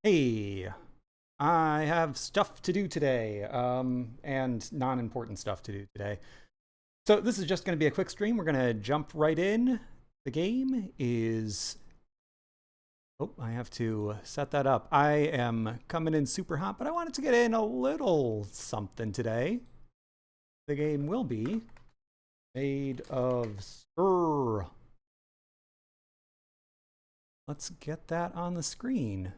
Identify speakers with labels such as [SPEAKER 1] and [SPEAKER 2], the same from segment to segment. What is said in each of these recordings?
[SPEAKER 1] Hey, I have stuff to do today, and non-important stuff to do today. So this is just going to be a quick stream. We're going to jump right in. The game is... Oh, I have to set that up. I am coming in super hot, but I wanted to get in a little something today. The game will be made of Skerred. Let's get that on the screen.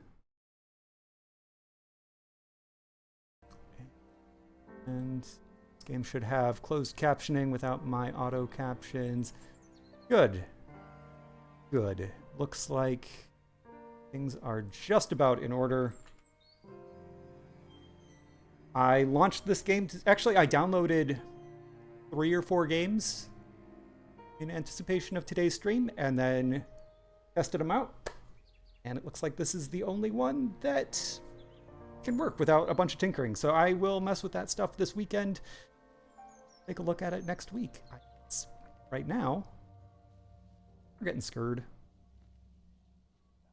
[SPEAKER 1] And this game should have closed captioning without my auto captions. Good. Good. Looks like things are just about in order. I launched this game. Actually, I downloaded 3 or 4 games in anticipation of today's stream and then tested them out. And it looks like this is the only one that can work without a bunch of tinkering. So I will mess with that stuff this weekend. Take a look at it next week. Right now, we're getting Skerred.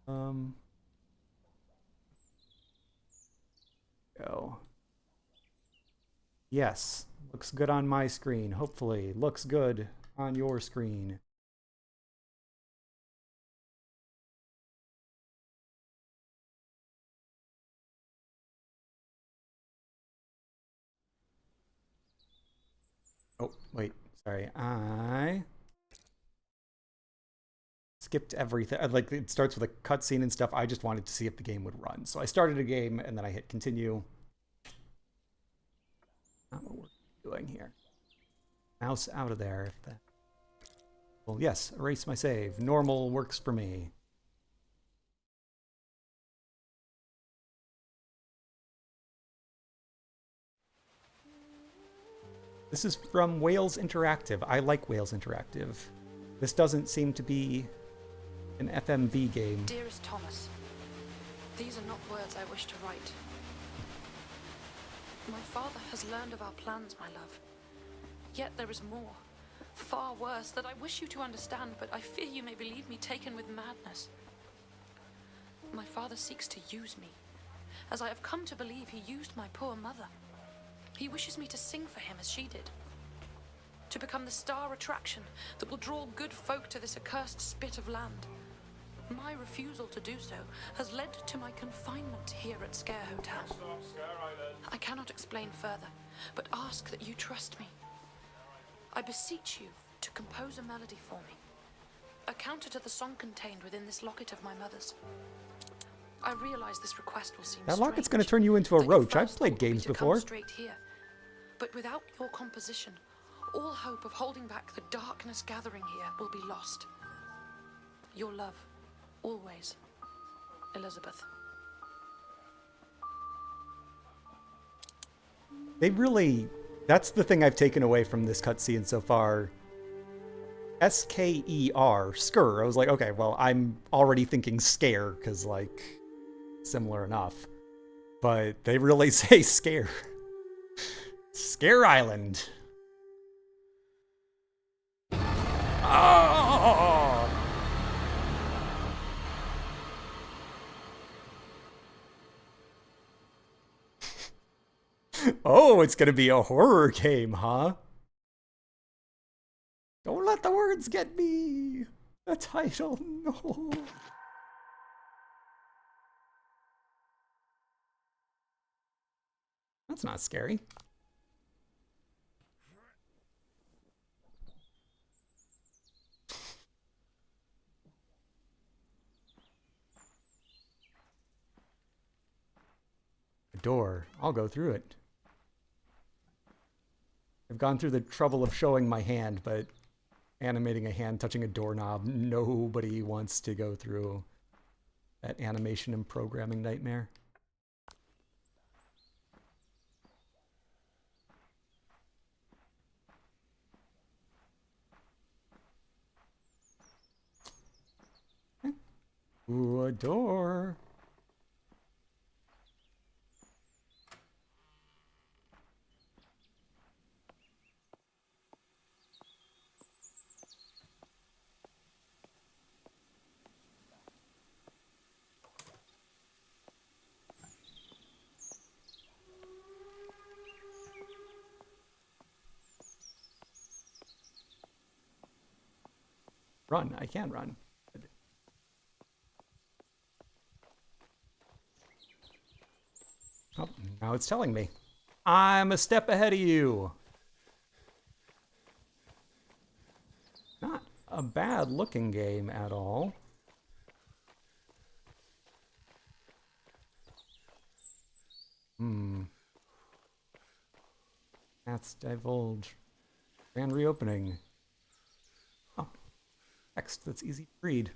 [SPEAKER 1] Go. Yes, looks good on my screen. Hopefully, looks good on your screen. Oh, wait, sorry. I skipped everything. Like, it starts with a cutscene and stuff. I just wanted to see if the game would run. So I started a game and then I hit continue. Not what we're doing here. Mouse out of there. If that... Well, yes, erase my save. Normal works for me. This is from Wales Interactive. I like Wales Interactive. This doesn't seem to be an FMV game.
[SPEAKER 2] Dearest Thomas, these are not words I wish to write. My father has learned of our plans, my love. Yet there is more, far worse, that I wish you to understand, but I fear you may believe me taken with madness. My father seeks to use me, as I have come to believe he used my poor mother. He wishes me to sing for him as she did. To become the star attraction that will draw good folk to this accursed spit of land. My refusal to do so has led to my confinement here at Skerred Hotel. I cannot explain further, but ask that you trust me. I beseech you to compose a melody for me, a counter to the song contained within this locket of my mother's. I realize this request will seem
[SPEAKER 1] That
[SPEAKER 2] strange,
[SPEAKER 1] locket's going to turn you into a roach. I've played games before.
[SPEAKER 2] Straight here. But without your composition, all hope of holding back the darkness gathering here will be lost. Your love, always, Elizabeth.
[SPEAKER 1] They really... That's the thing I've taken away from this cutscene so far. S-K-E-R, Skerr. I was like, okay, well, I'm already thinking scare, because, like, similar enough. But they really say scare. Scare Island. Oh! Oh, it's gonna be a horror game, huh? Don't let the words get me. The title, no. That's not scary. A door. I'll go through it. I've gone through the trouble of showing my hand, but animating a hand touching a doorknob, nobody wants to go through that animation and programming nightmare. Ooh, a door. Run. I can run. Oh, now it's telling me. I'm a step ahead of you. Not a bad looking game at all. That's divulge. Grand reopening. Oh, text that's easy to read.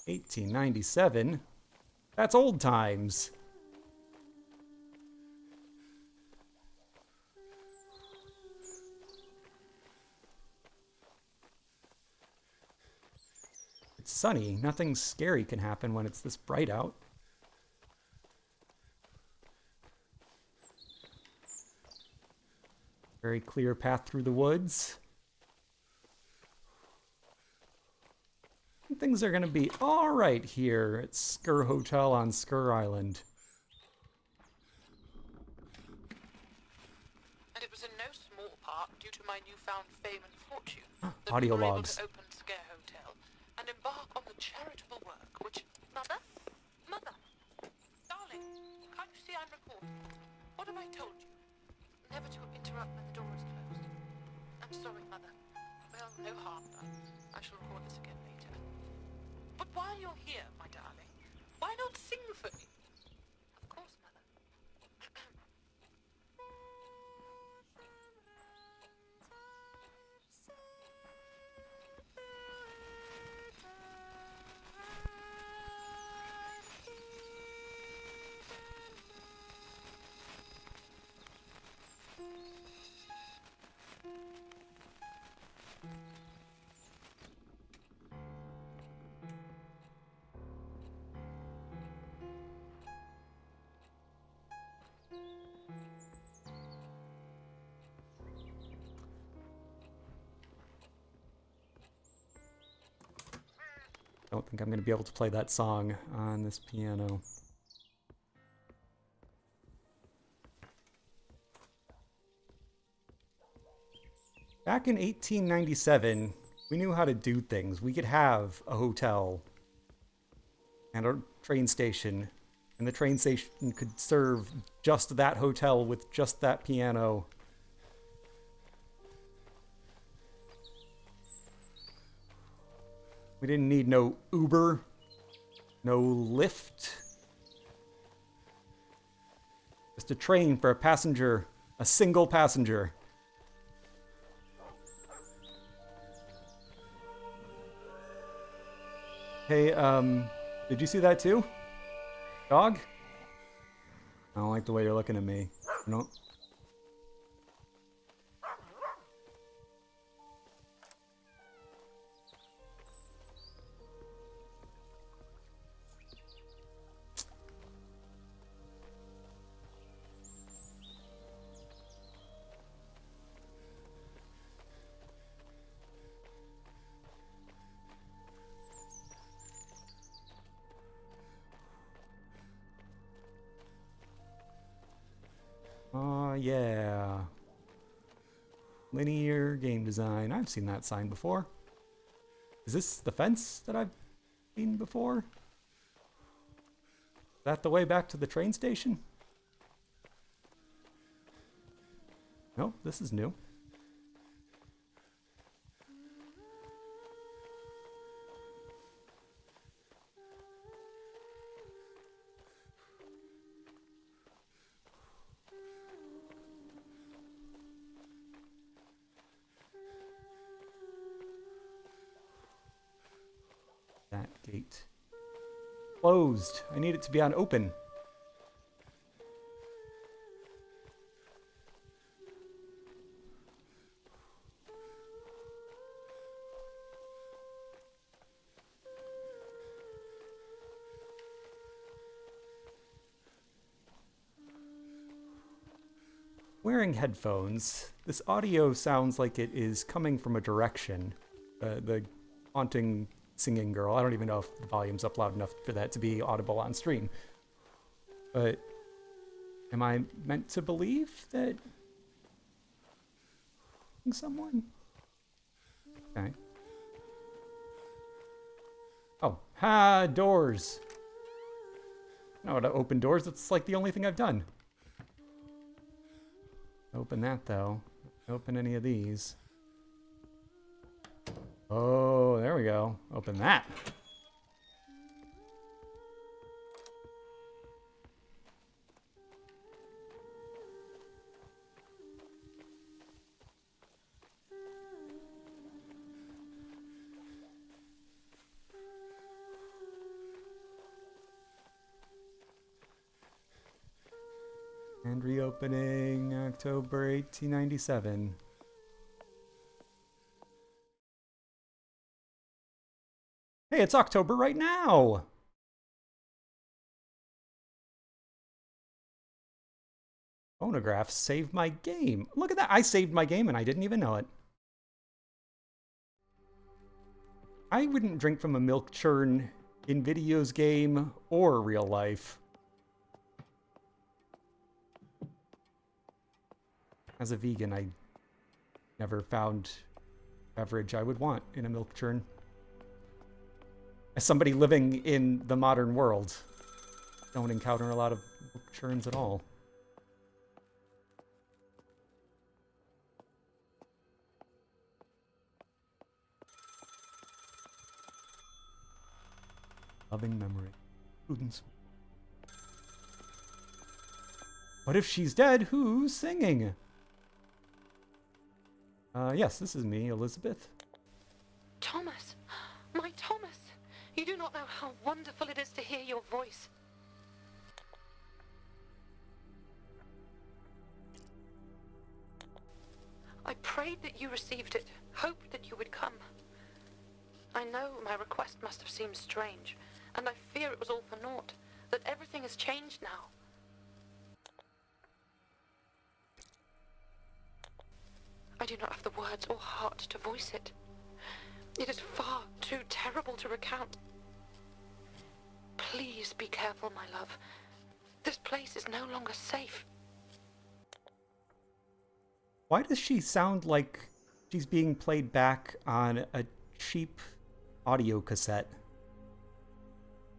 [SPEAKER 1] $1897. That's old times. It's sunny. Nothing scary can happen when it's this bright out. Very clear path through the woods. Things are going to be all right here at Skerred Hotel on Skerred Island.
[SPEAKER 3] And it was in no small part due to my newfound fame and fortune that
[SPEAKER 1] Audio
[SPEAKER 3] we were
[SPEAKER 1] logs.
[SPEAKER 3] able to open Skerred Hotel and embark on the charitable work which... Mother? Mother? Darling, can't you see I'm recording? What have I told you? Never to interrupt when the door is closed. I'm sorry, Mother. Well, no harm done. I shall record this again later. But while you're here, my darling, why not sing for me? Of course, Mother.
[SPEAKER 1] I don't think I'm going to be able to play that song on this piano. Back in 1897, we knew how to do things. We could have a hotel and a train station, and the train station could serve just that hotel with just that piano. We didn't need no Uber, no Lyft. Just a train for a passenger, a single passenger. Hey, did you see that too? Dog? I don't like the way you're looking at me. No. Oh, yeah. Linear game design. I've seen that sign before. Is this the fence that I've seen before? Is that the way back to the train station? Nope, this is new. That gate. Closed. I need it to be on open. Wearing headphones, this audio sounds like it is coming from a direction. The haunting singing girl. I don't even know if the volume's up loud enough for that to be audible on stream. But am I meant to believe that someone? Okay. Oh, doors. I know how to open doors. That's like the only thing I've done. Open that, though. Open any of these. Oh, there we go. Open that. And reopening October 1897. Hey, it's October right now! Phonograph saved my game. Look at that! I saved my game and I didn't even know it. I wouldn't drink from a milk churn in videos game or real life. As a vegan, I never found beverage I would want in a milk churn. As somebody living in the modern world, don't encounter a lot of milk churns at all. Loving memory. Prudence. What if she's dead? Who's singing? Yes, this is me, Elizabeth.
[SPEAKER 2] Thomas! My Thomas! You do not know how wonderful it is to hear your voice. I prayed that you received it, hoped that you would come. I know my request must have seemed strange, and I fear it was all for naught, that everything has changed now. I do not have the words or heart to voice it. It is far too terrible to recount. Please be careful, my love. This place is no longer safe.
[SPEAKER 1] Why does she sound like she's being played back on a cheap audio cassette?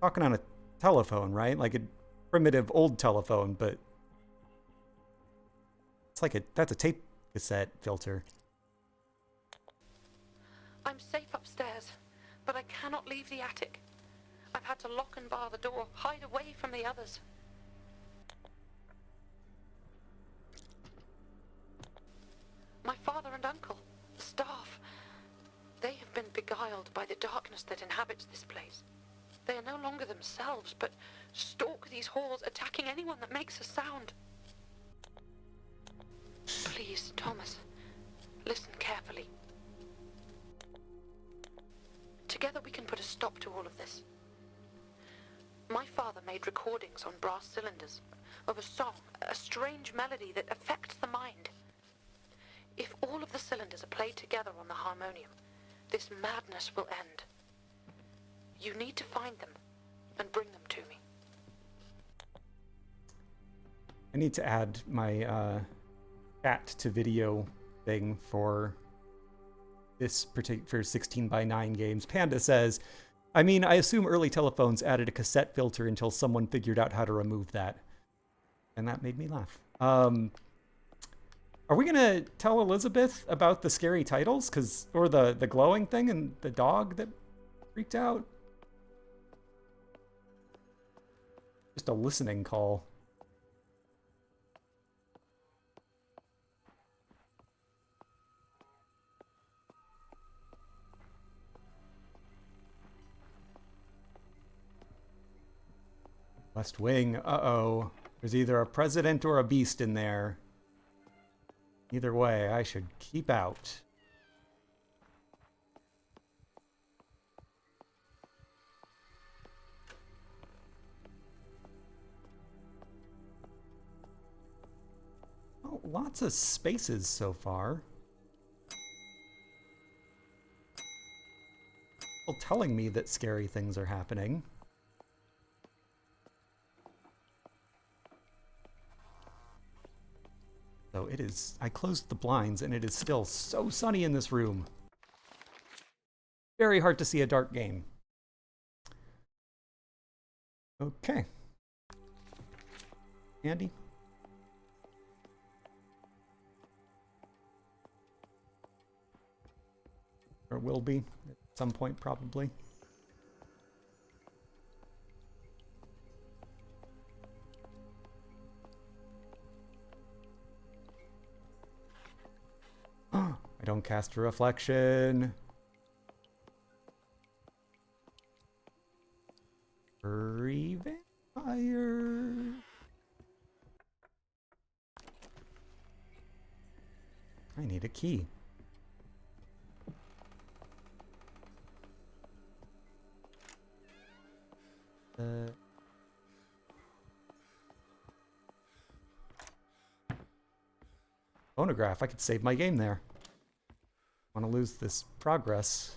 [SPEAKER 1] Talking on a telephone, right? Like a primitive old telephone, but it's like that's a tape cassette filter.
[SPEAKER 2] I'm safe upstairs, but I cannot leave the attic. I've had to lock and bar the door, hide away from the others. My father and uncle, the staff, they have been beguiled by the darkness that inhabits this place. They are no longer themselves, but stalk these halls, attacking anyone that makes a sound. Please, Thomas, listen carefully. Together we can put a stop to all of this. My father made recordings on brass cylinders of a song, a strange melody that affects the mind. If all of the cylinders are played together on the harmonium, this madness will end. You need to find them and bring them to me.
[SPEAKER 1] I need to add my chat to video thing for this particular 16:9 games. Panda says, I mean, I assume early telephones added a cassette filter until someone figured out how to remove that. And that made me laugh. Are we going to tell Elizabeth about the scary titles? Or the glowing thing and the dog that freaked out? Just a listening call. West Wing, uh-oh. There's either a president or a beast in there. Either way, I should keep out. Oh, lots of spaces so far. People telling me that scary things are happening. So though. It is. I closed the blinds and it is still so sunny in this room. Very hard to see a dark game. Okay. Andy? Or will be at some point, probably. I don't cast a reflection. Free vampire. I need a key. Phonograph. I could save my game there. Want to lose this progress.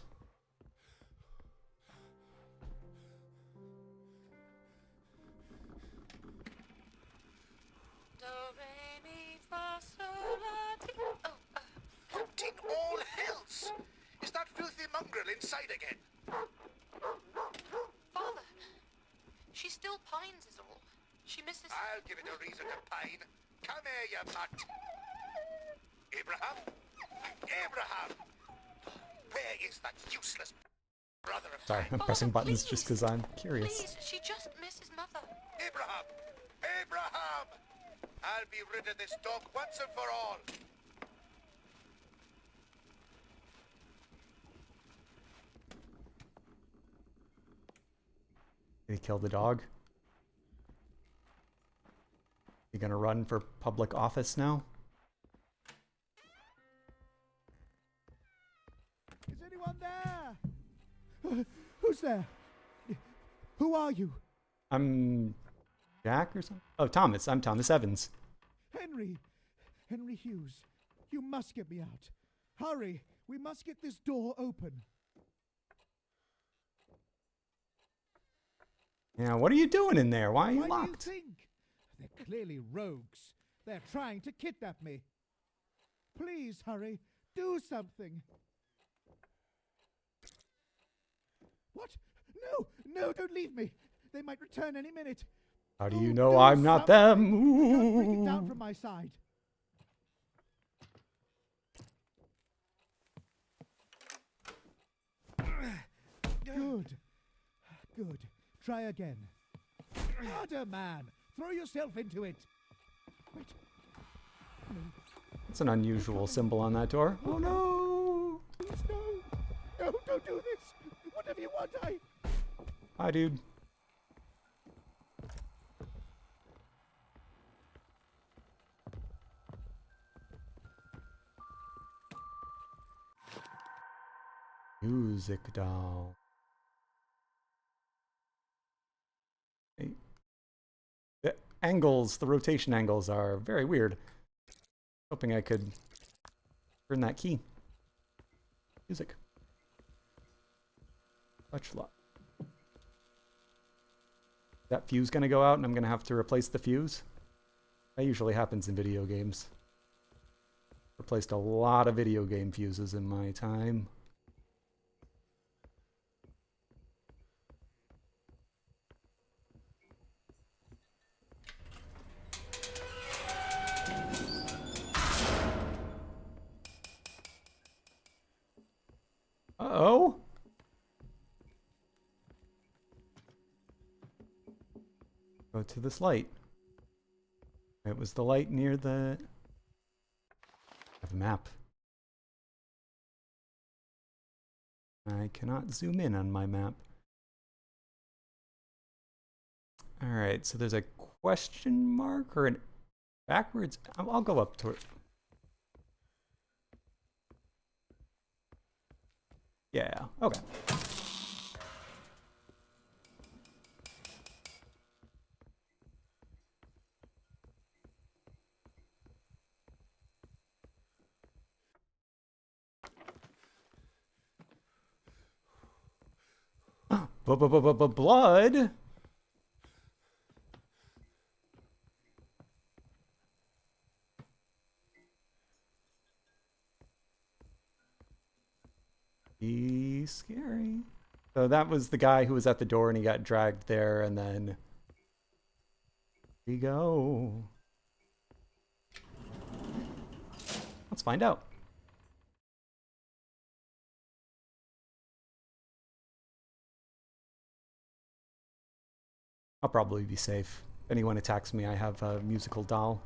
[SPEAKER 4] What in all hells? Is that filthy mongrel inside again?
[SPEAKER 2] Father, she still pines is all. She misses...
[SPEAKER 4] I'll give it a reason to pine. Come here, you mutt. Abraham? Abraham! Where is that useless brother of
[SPEAKER 1] Sorry,
[SPEAKER 4] mine?
[SPEAKER 1] I'm pressing buttons just because I'm curious.
[SPEAKER 2] Please, she just misses Mother.
[SPEAKER 4] Abraham! Abraham! I'll be rid of this dog once and for all.
[SPEAKER 1] Did he kill the dog? You gonna run for public office now?
[SPEAKER 5] Is anyone there? Who's there? Who are you?
[SPEAKER 1] I'm Jack or something? Oh, Thomas. I'm Thomas Evans.
[SPEAKER 5] Henry. Henry Hughes. You must get me out. Hurry. We must get this door open.
[SPEAKER 1] Yeah, what are you doing in there? Why are you
[SPEAKER 5] Why
[SPEAKER 1] locked?
[SPEAKER 5] do you think? They're clearly rogues. They're trying to kidnap me. Please hurry. Do something. What? No! No, don't leave me. They might return any minute.
[SPEAKER 1] How do
[SPEAKER 5] Oh,
[SPEAKER 1] you know
[SPEAKER 5] do
[SPEAKER 1] I'm not them?
[SPEAKER 5] something. Don't break it down
[SPEAKER 1] Ooh.
[SPEAKER 5] from my side. Good. Good. Try again. Harder, man. Throw yourself into it. Wait. No.
[SPEAKER 1] It's an unusual symbol on that door. Oh no!
[SPEAKER 5] Please, no. No, don't do this. Whatever you want,
[SPEAKER 1] Hi, dude. Music doll. Hey. The angles, the rotation angles are very weird. Hoping I could turn that key. Music. Touch lock. That fuse gonna go out and I'm gonna have to replace the fuse? That usually happens in video games. Replaced a lot of video game fuses in my time. Uh-oh. Go to this light. It was the light near the... I have a map. I cannot zoom in on my map. Alright, so there's a question mark or an backwards... I'll go up to it. Yeah, okay. Blood? be scary. So that was the guy who was at the door and he got dragged there, and then here we go. Let's find out. I'll probably be safe. If anyone attacks me, I have a musical doll.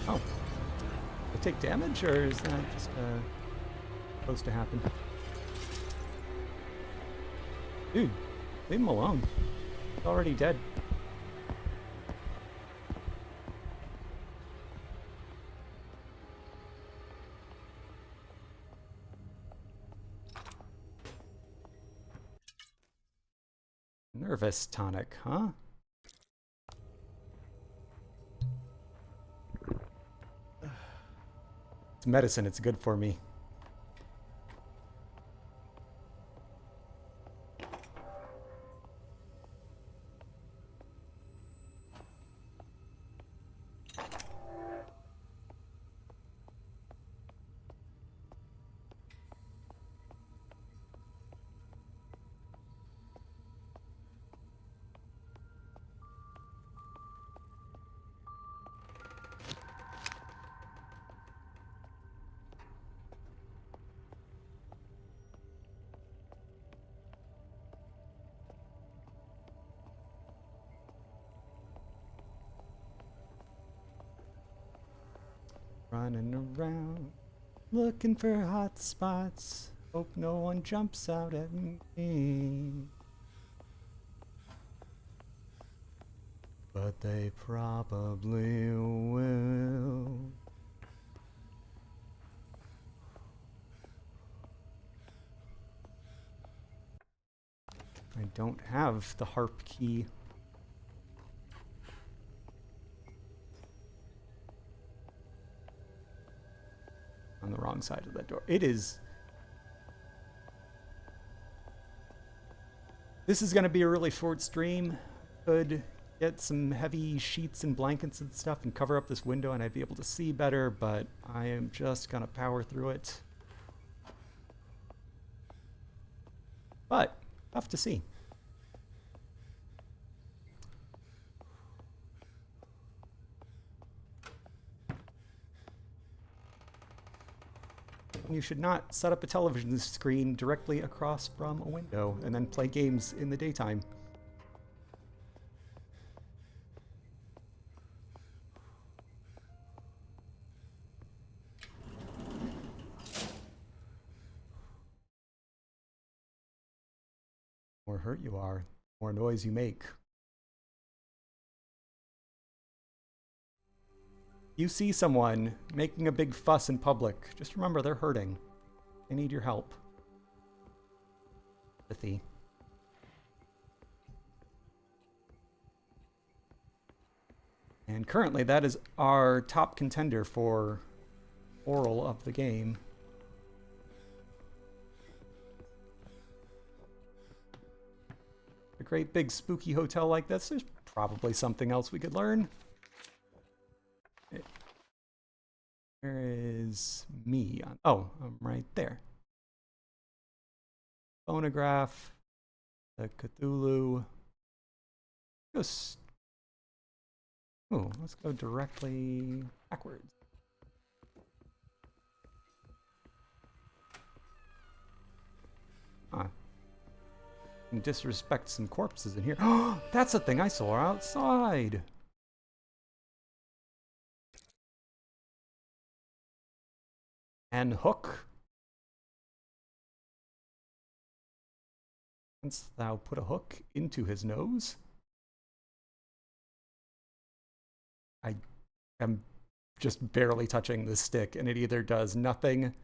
[SPEAKER 1] Oh. I take damage, or is that just supposed to happen? Dude, leave him alone. He's already dead. Nervous tonic, huh? It's medicine, it's good for me. Running around, looking for hot spots. Hope no one jumps out at me. But they probably will. I don't have the harp key. On the wrong side of that door. It is. This is going to be a really short stream. Could get some heavy sheets and blankets and stuff and cover up this window and I'd be able to see better, but I am just going to power through it. But tough to see. You should not set up a television screen directly across from a window and then play games in the daytime. The more hurt you are, the more noise you make. You see someone making a big fuss in public, just remember they're hurting. They need your help. Empathy. And currently that is our top contender for oral of the game. A great big spooky hotel like this, there's probably something else we could learn. Where is me? Oh, I'm right there. Phonograph, the Cthulhu. Oh, let's go directly backwards. Huh. And disrespect some corpses in here. Oh, that's the thing I saw outside. And hook. Canst thou put a hook into his nose? I am just barely touching the stick, and it either does nothing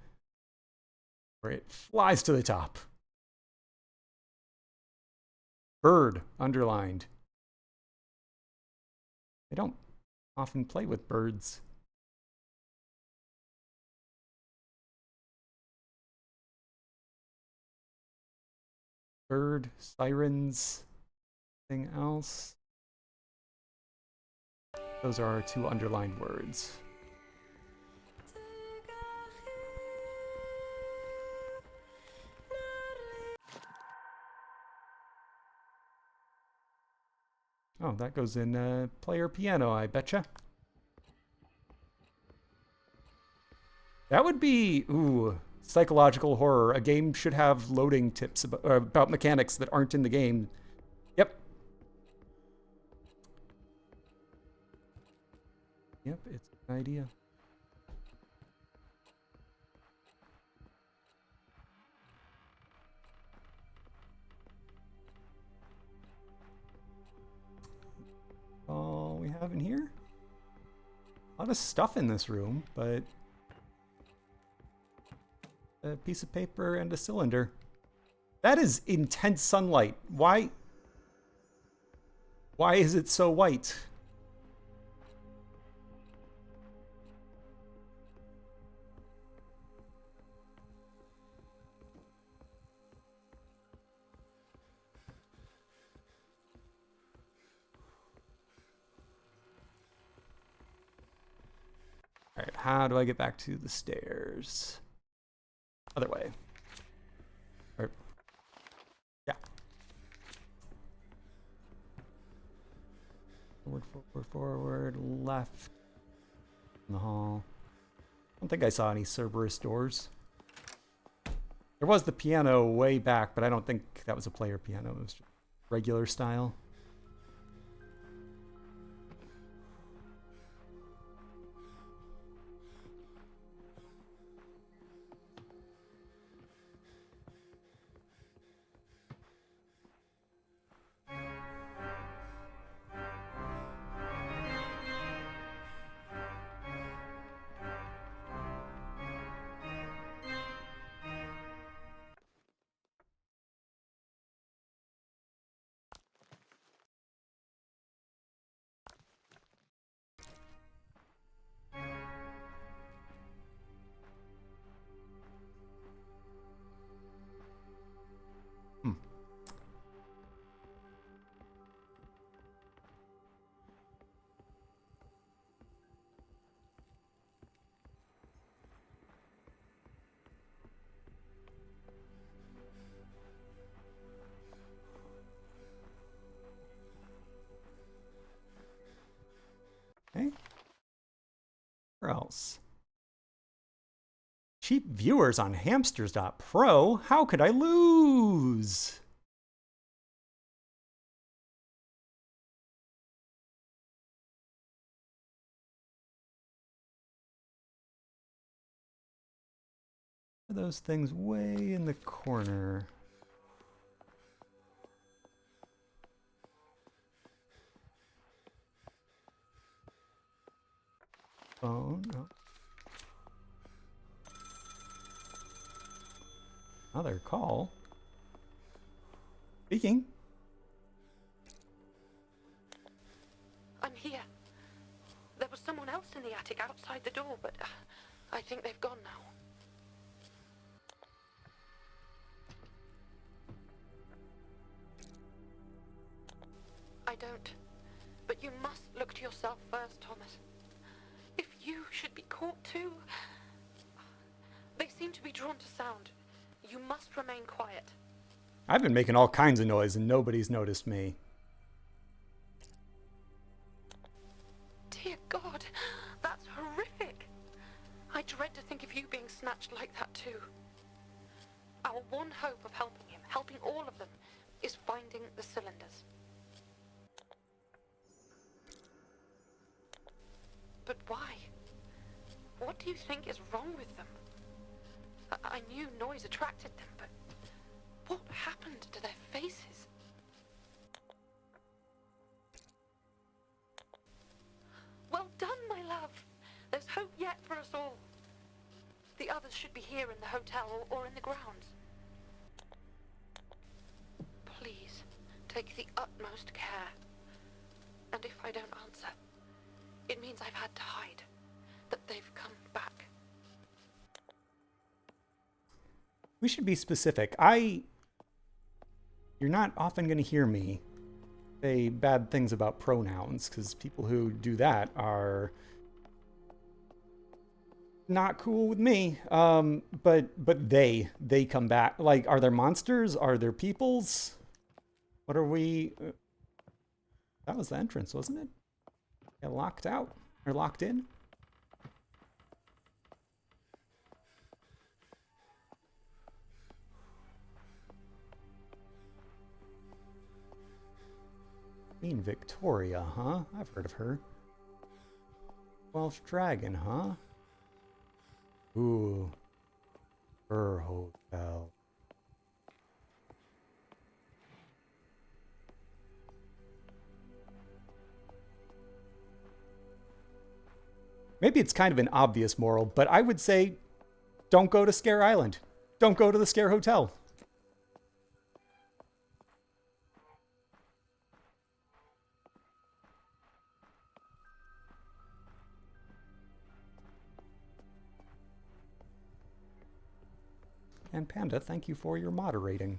[SPEAKER 1] or it flies to the top. Bird, underlined. I don't often play with birds. Bird, sirens. Anything else? Those are our 2 underlined words. Oh, that goes in player piano, I betcha. That would be, ooh, psychological horror. A game should have loading tips about mechanics that aren't in the game. Yep. Yep, it's an idea. All we have in here? A lot of stuff in this room, but a piece of paper and a cylinder. That is intense sunlight. Why is it so white? All right, how do I get back to the stairs? Other way. Or, yeah. Forward, forward, forward, left. In the hall. I don't think I saw any Cerberus doors. There was the piano way back, but I don't think that was a player piano. It was just regular style. Okay. Where else? Cheap viewers on hamsters.pro? How could I lose? Are those things way in the corner? Oh, no. Another call. Speaking.
[SPEAKER 2] I'm here. There was someone else in the attic outside the door, but I think they've gone now. I don't. But you must look to yourself first, Thomas. If you should be caught too... They seem to be drawn to sound. You must remain quiet.
[SPEAKER 1] I've been making all kinds of noise and nobody's noticed me.
[SPEAKER 2] Dear God, that's horrific. I dread to think of you being snatched like that too. Our one hope of helping him, helping all of them, is finding the cylinders. But why? What do you think is wrong with them? I knew noise attracted them, but what happened to their faces? Well done, my love. There's hope yet for us all. The others should be here in the hotel or in the grounds. Please, take the utmost care. And if I don't answer, it means I've had to hide, that they've come back.
[SPEAKER 1] We should be specific. You're not often going to hear me say bad things about pronouns, because people who do that are not cool with me. But they come back. Like, are there monsters? Are there peoples? What are we? That was the entrance, wasn't it? Get locked out or locked in? Queen Victoria, huh? I've heard of her. Welsh Dragon, huh? Ooh. Her hotel. Maybe it's kind of an obvious moral, but I would say don't go to Scare Island. Don't go to the Scare Hotel. And Panda, thank you for your moderating.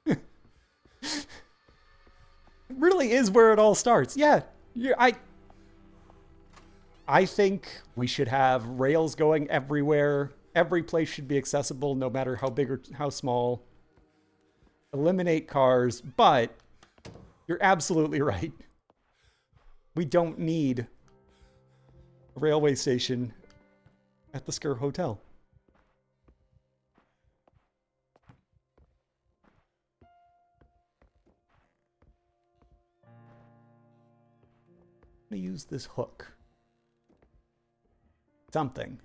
[SPEAKER 1] It really is where it all starts. Yeah, I think we should have rails going everywhere. Every place should be accessible, no matter how big or how small. Eliminate cars, but you're absolutely right. We don't need a railway station at the Skerred Hotel. I'm gonna use this hook. Something.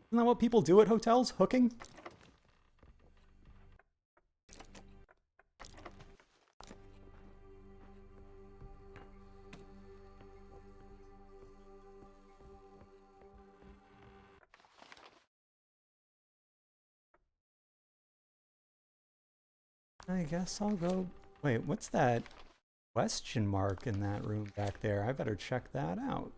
[SPEAKER 1] Isn't that what people do at hotels? Hooking? I guess I'll go... Wait, what's that question mark in that room back there? I better check that out.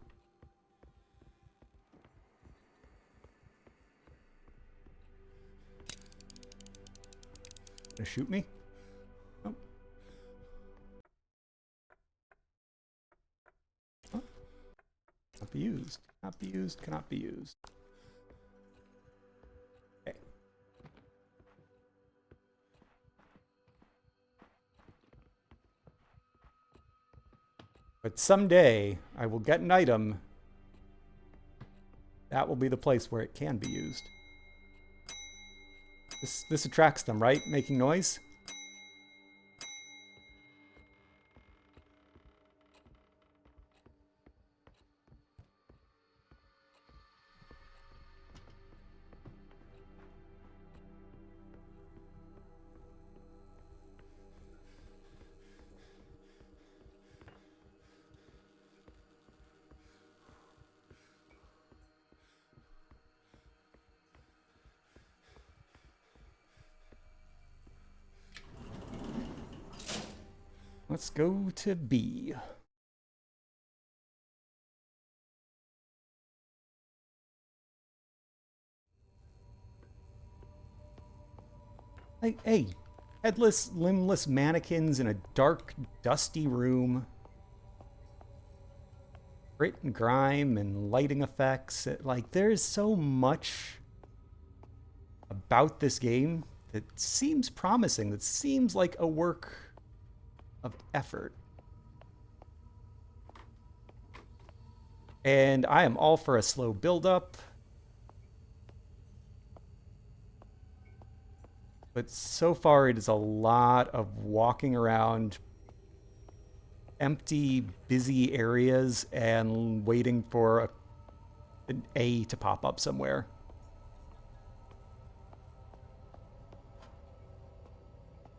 [SPEAKER 1] Gonna shoot me? Oh. Oh. Cannot be used. Cannot be used. Cannot be used. Okay. But someday, I will get an item. That will be the place where it can be used. This attracts them, right? Making noise? Let's go to B. Hey, headless, limbless mannequins in a dark, dusty room. Grit and grime and lighting effects. Like, there's so much about this game that seems promising, that seems like a work of effort. And I am all for a slow build-up. But so far it is a lot of walking around empty, busy areas and waiting for an A to pop up somewhere.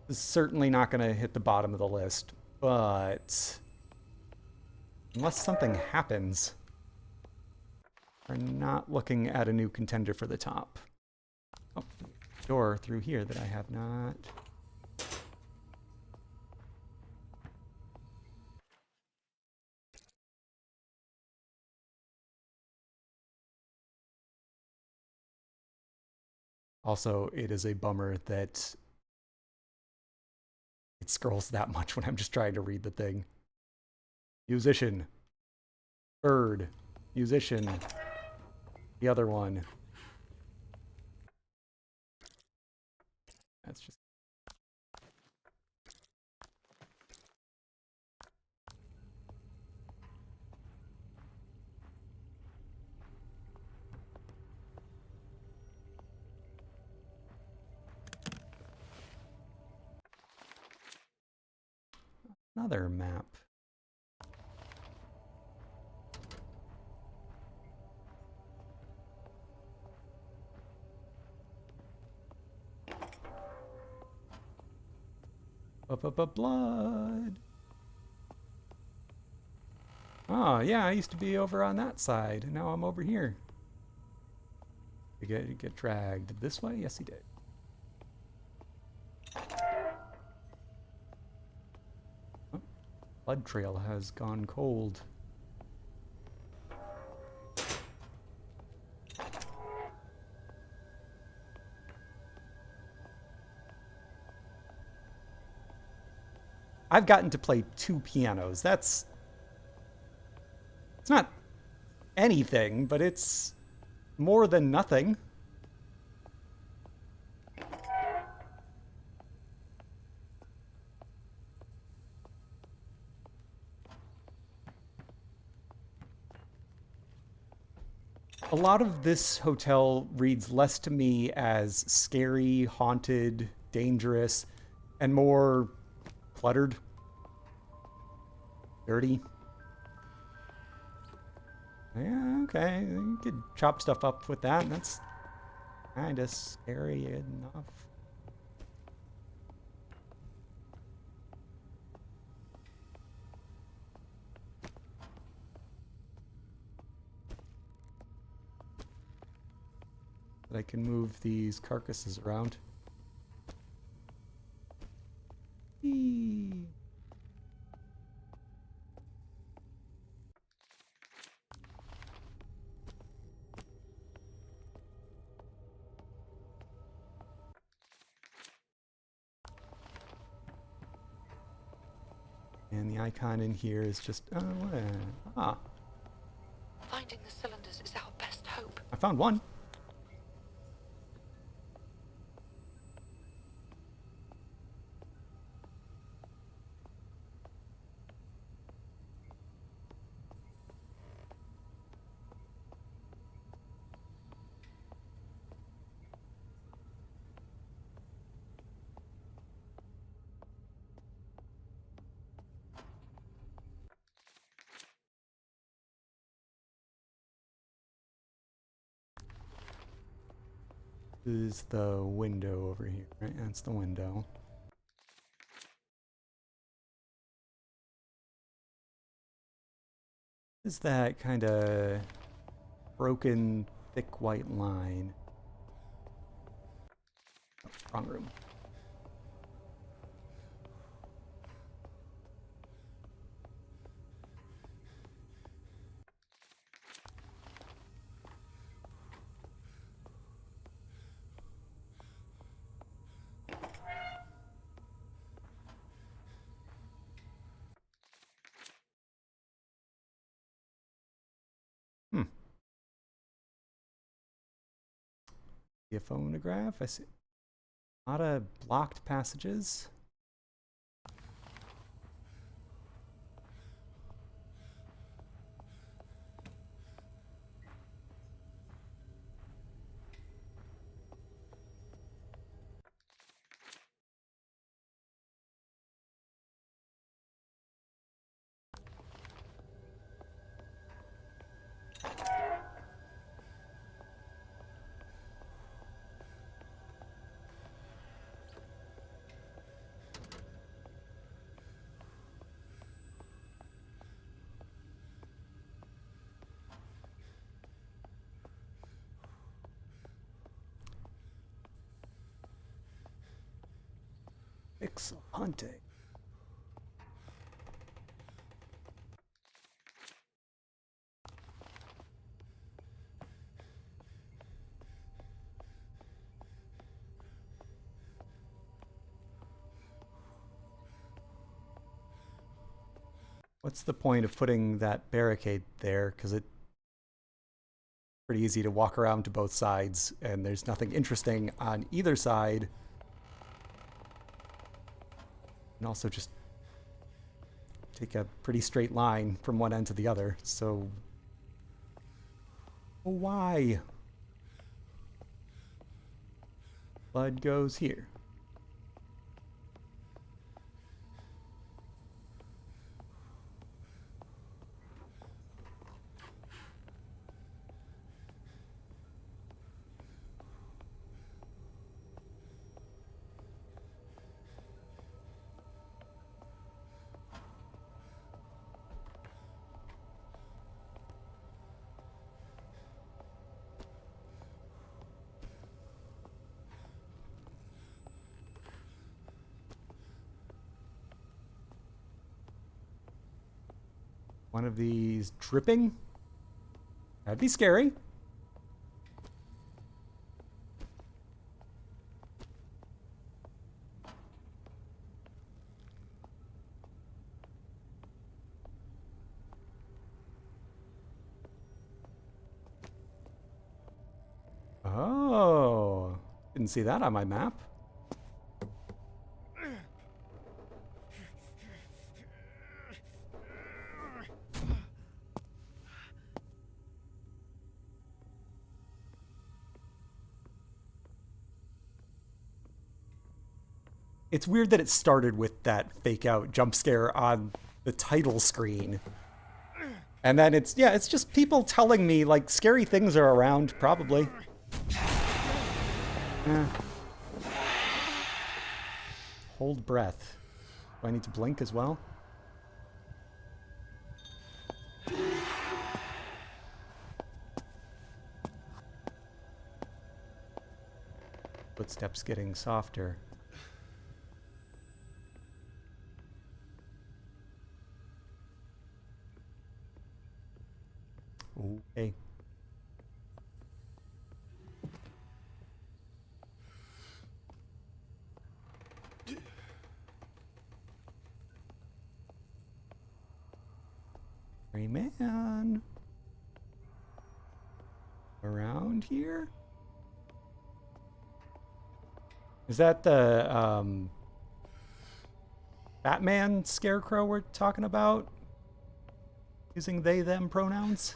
[SPEAKER 1] This is certainly not going to hit the bottom of the list, but unless something happens, we're not looking at a new contender for the top. Oh, door through here that I have not. Also, it is a bummer that it scrolls that much when I'm just trying to read the thing. Musician. Bird. Musician. The other one. That's just... Another map. Blood. Oh, yeah, I used to be over on that side, and now I'm over here. You get dragged this way? Yes, he did. Oh, blood trail has gone cold. I've gotten to play 2 pianos. It's not anything, but it's more than nothing. A lot of this hotel reads less to me as scary, haunted, dangerous, and more cluttered, dirty. Yeah, okay, you could chop stuff up with that. That's kind of scary enough. But I can move these carcasses around. Eee. And the icon in here is just,
[SPEAKER 2] Finding the cylinders is our best hope.
[SPEAKER 1] I found one. This is the window over here, right? That's the window. Is that kind of broken, thick white line? Oh, wrong room. See a phonograph. I see a lot of blocked passages. Pixel hunting. What's the point of putting that barricade there? Because it's pretty easy to walk around to both sides, and there's nothing interesting on either side. And also just take a pretty straight line from one end to the other, so why? Blood goes here. One of these dripping? That'd be scary. Oh, didn't see that on my map. It's weird that it started with that fake out jump scare on the title screen. And then it's just people telling me, like, scary things are around, probably. Hold breath. Do I need to blink as well? Footsteps getting softer. Okay. Hey, man. Around here? Is that the Batman scarecrow we're talking about? Using they, them pronouns?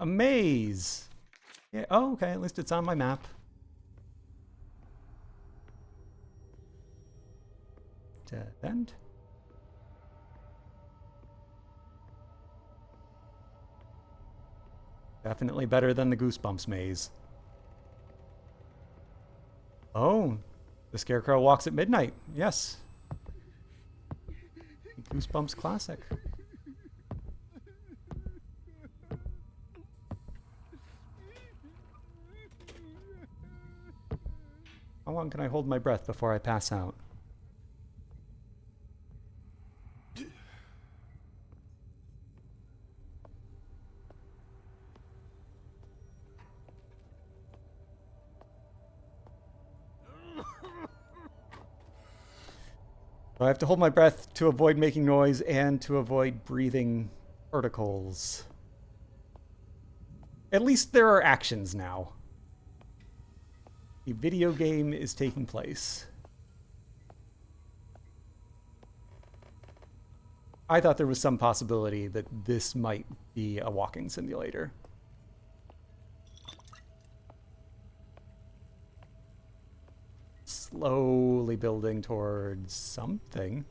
[SPEAKER 1] A maze. Yeah, oh, okay, at least it's on my map. Dead end. Definitely better than the Goosebumps maze. Oh, the Scarecrow walks at midnight. Yes. Goosebumps classic. How long can I hold my breath before I pass out? I have to hold my breath to avoid making noise and to avoid breathing particles. At least there are actions now. The video game is taking place. I thought there was some possibility that this might be a walking simulator. Slowly building towards something.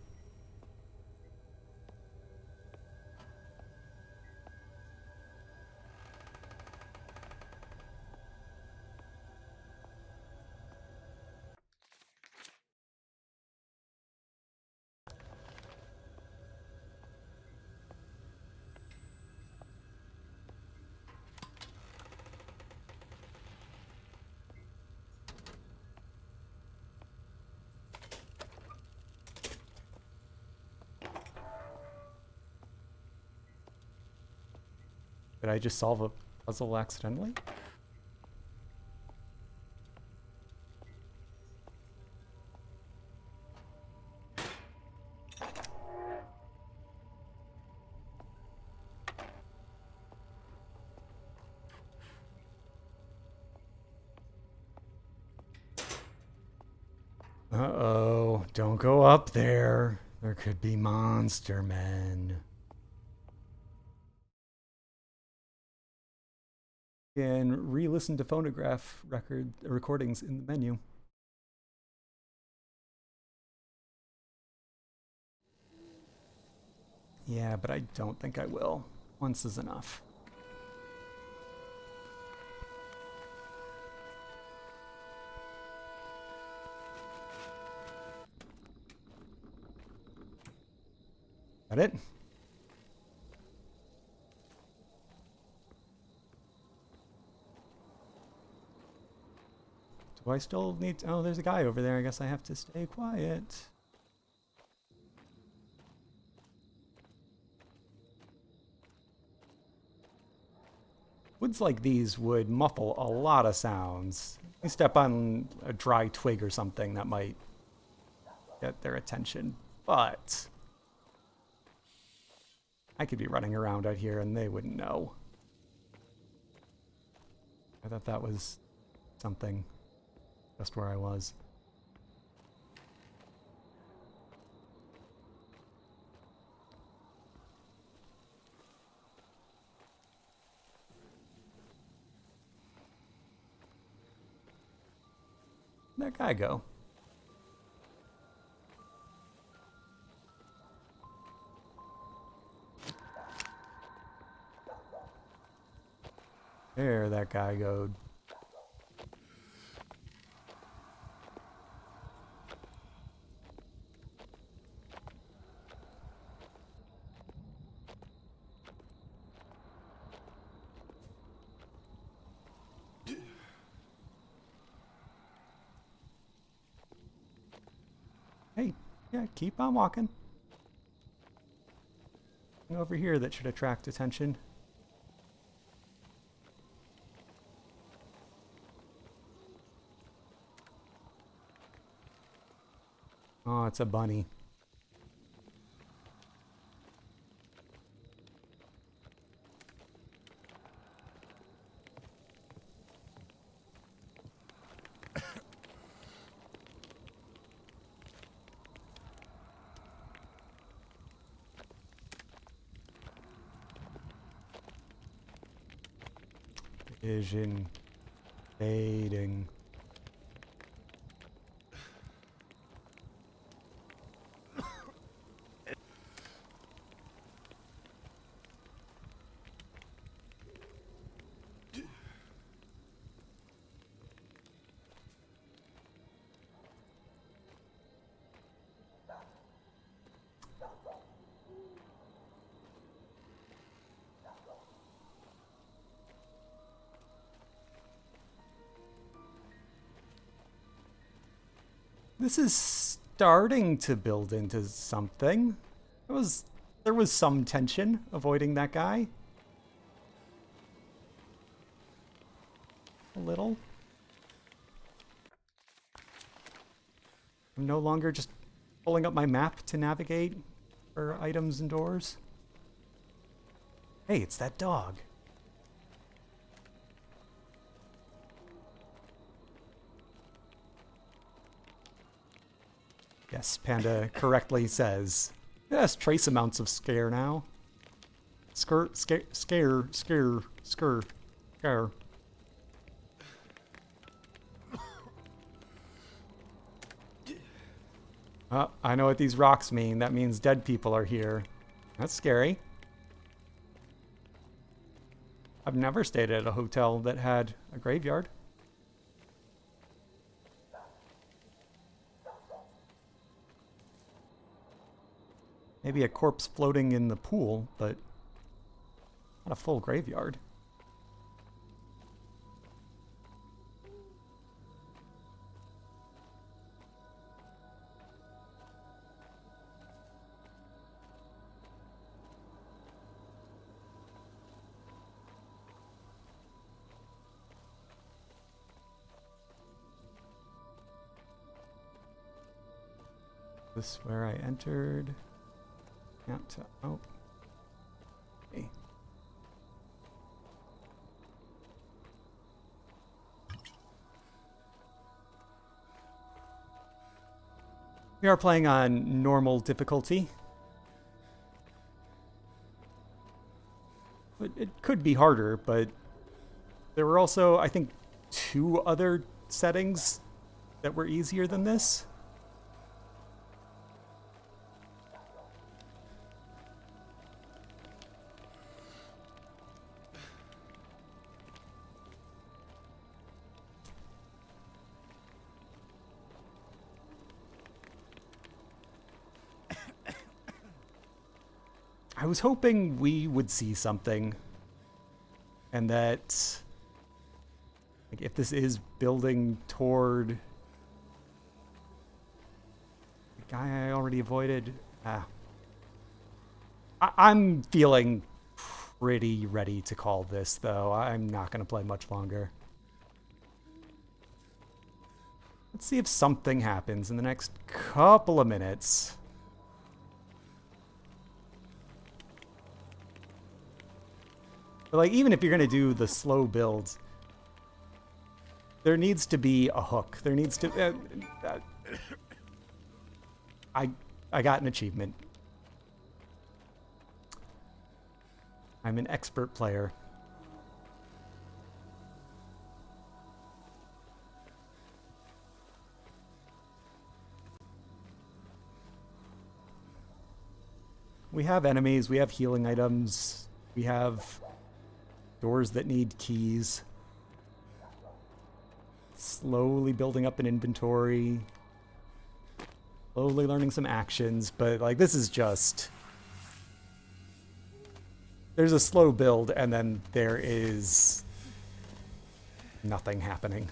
[SPEAKER 1] Did I just solve a puzzle accidentally? Uh-oh, don't go up there. There could be monster men. And re-listen to phonograph recordings in the menu. Yeah, but I don't think I will. Once is enough. That it? Do I still need to, oh, there's a guy over there. I guess I have to stay quiet. Woods like these would muffle a lot of sounds. You step on a dry twig or something that might get their attention, but I could be running around out here and they wouldn't know. I thought that was something just where I was. Where'd that guy go? There that guy goes. Hey, yeah, keep on walking. Nothing over here that should attract attention. Oh, it's a bunny. Vision fading. This is starting to build into something. There was some tension avoiding that guy. A little. I'm no longer just pulling up my map to navigate for items and doors. Hey, it's that dog. Yes, Panda correctly says. Yes, trace amounts of scare now. Scare. Oh, I know what these rocks mean. That means dead people are here. That's scary. I've never stayed at a hotel that had a graveyard. Maybe a corpse floating in the pool, but not a full graveyard. This where I entered. Out to, oh. Okay. We are playing on normal difficulty. It could be harder, but there were also, I think, 2 other settings that were easier than this. I was hoping we would see something, and that, like, if this is building toward the guy I already avoided, I'm feeling pretty ready to call this, though. I'm not going to play much longer. Let's see if something happens in the next couple of minutes. But, like, even if you're going to do the slow builds, there needs to be a hook. There needs to... I got an achievement. I'm an expert player. We have enemies, we have healing items, we have doors that need keys. Slowly building up an inventory. Slowly learning some actions, but like this is just... There's a slow build and then there is nothing happening.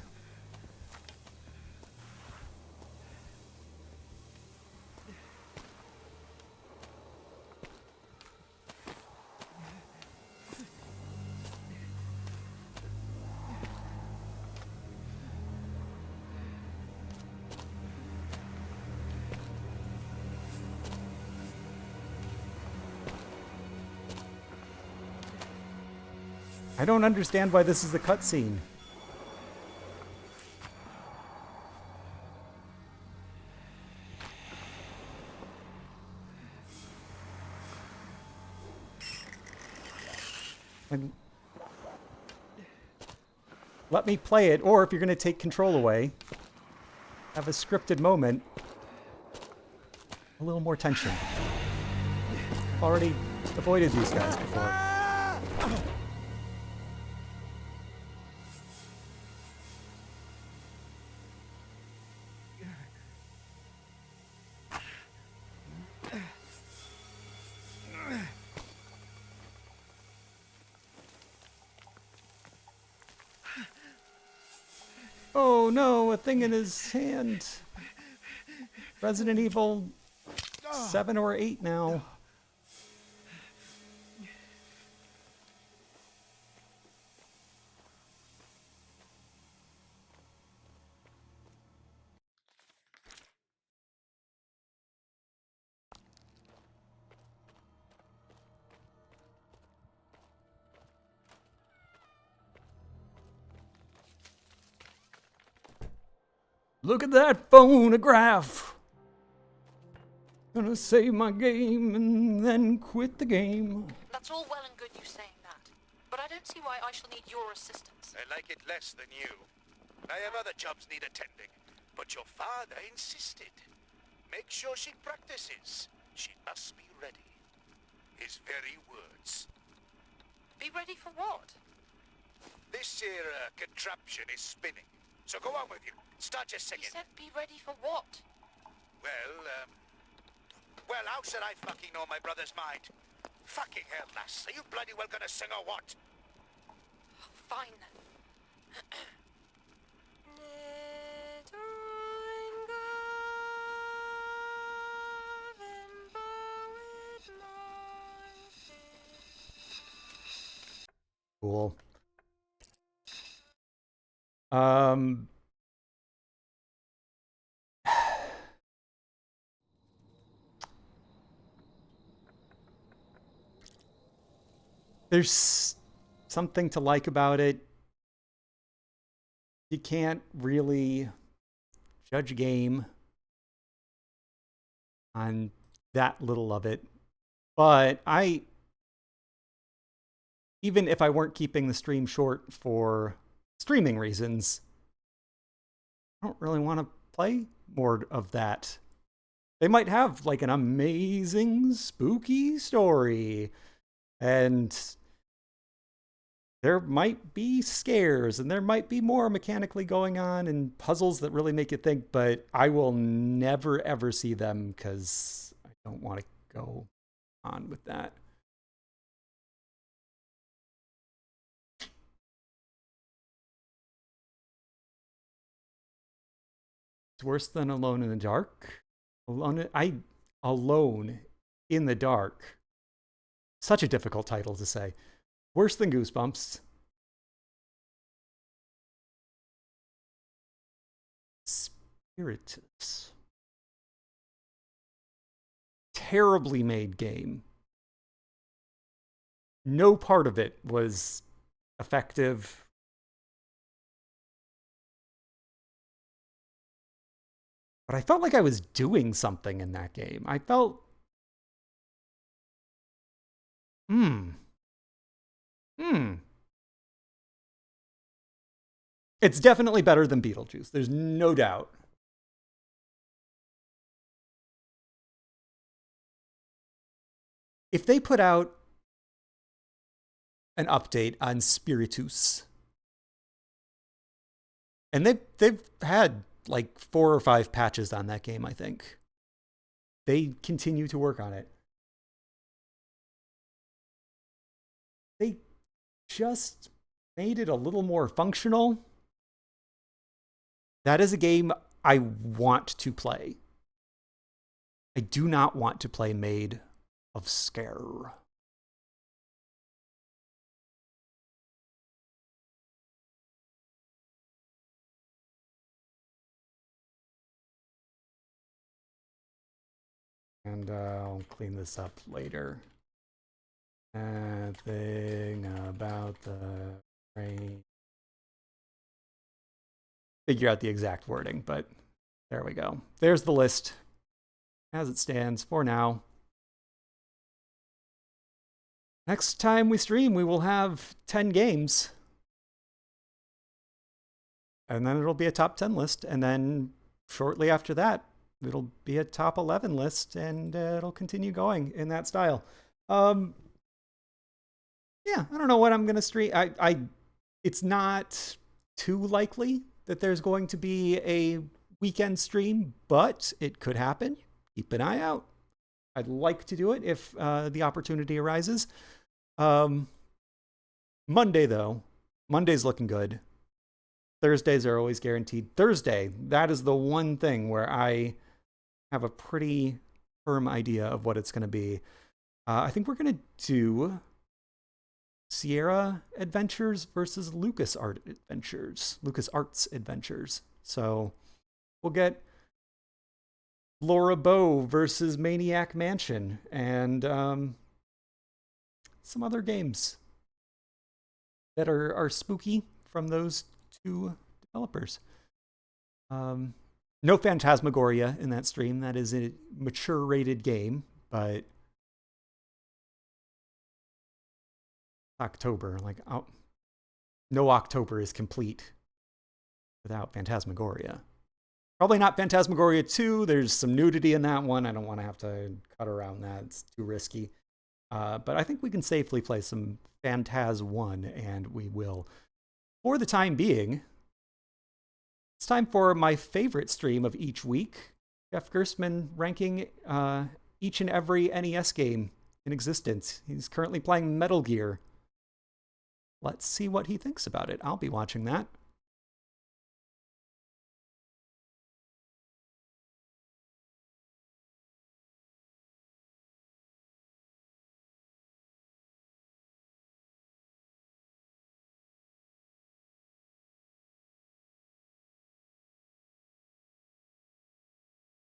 [SPEAKER 1] I don't understand why this is a cutscene. And let me play it, or if you're going to take control away, have a scripted moment. A little more tension. I've already avoided these guys before. Oh no, a thing in his hand. Resident Evil 7 or 8 now. Look at that phonograph. Gonna save my game and then quit the game.
[SPEAKER 2] That's all well and good you saying that, but I don't see why I shall need your assistance.
[SPEAKER 4] I like it less than you. I have other jobs need attending, but your father insisted. Make sure she practices. She must be ready. His very words.
[SPEAKER 2] Be ready for what?
[SPEAKER 4] This here contraption is spinning. So go on with you. Start your
[SPEAKER 2] He
[SPEAKER 4] singing.
[SPEAKER 2] said be ready for what?
[SPEAKER 4] Well, how should I fucking know my brother's mind? Fucking hell, lass. Are you bloody well gonna sing or what?
[SPEAKER 2] Fine then.
[SPEAKER 1] Cool. Um There's something to like about it. You can't really judge a game on that little of it. But even if I weren't keeping the stream short for streaming reasons, I don't really want to play more of that. They might have like an amazing spooky story, and there might be scares, and there might be more mechanically going on and puzzles that really make you think, but I will never ever see them because I don't want to go on with that. It's worse than Alone in the Dark. Alone in the Dark. Such a difficult title to say. Worse than Goosebumps. Spiritus. Terribly made game. No part of it was effective. But I felt like I was doing something in that game. I felt... It's definitely better than Beetlejuice. There's no doubt. If they put out an update on Spiritus, and they've had like 4 or 5 patches on that game, I think. They continue to work on it. They just made it a little more functional. That is a game I want to play. I do not want to play Maid of Skerred. And I'll clean this up later. Thing about the rain. Figure out the exact wording, but there we go. There's the list as it stands for now. Next time we stream, we will have 10 games. And then it'll be a top 10 list. And then shortly after that, it'll be a top 11 list, and it'll continue going in that style. Yeah, I don't know what I'm going to stream. It's not too likely that there's going to be a weekend stream, but it could happen. Keep an eye out. I'd like to do it if the opportunity arises. Monday, though. Monday's looking good. Thursdays are always guaranteed. Thursday, that is the one thing where I have a pretty firm idea of what it's going to be. I think we're going to do Sierra Adventures versus LucasArts Adventures. So we'll get Laura Bow versus Maniac Mansion and some other games that are spooky from those 2 developers. No Phantasmagoria in that stream. That is a mature rated game, but October, no October is complete without Phantasmagoria. Probably not Phantasmagoria 2. There's some nudity in that one. I don't want to have to cut around that. It's too risky. But I think we can safely play some Phantaz 1, and we will. For the time being, it's time for my favorite stream of each week. Jeff Gerstmann ranking each and every NES game in existence. He's currently playing Metal Gear. Let's see what he thinks about it. I'll be watching that.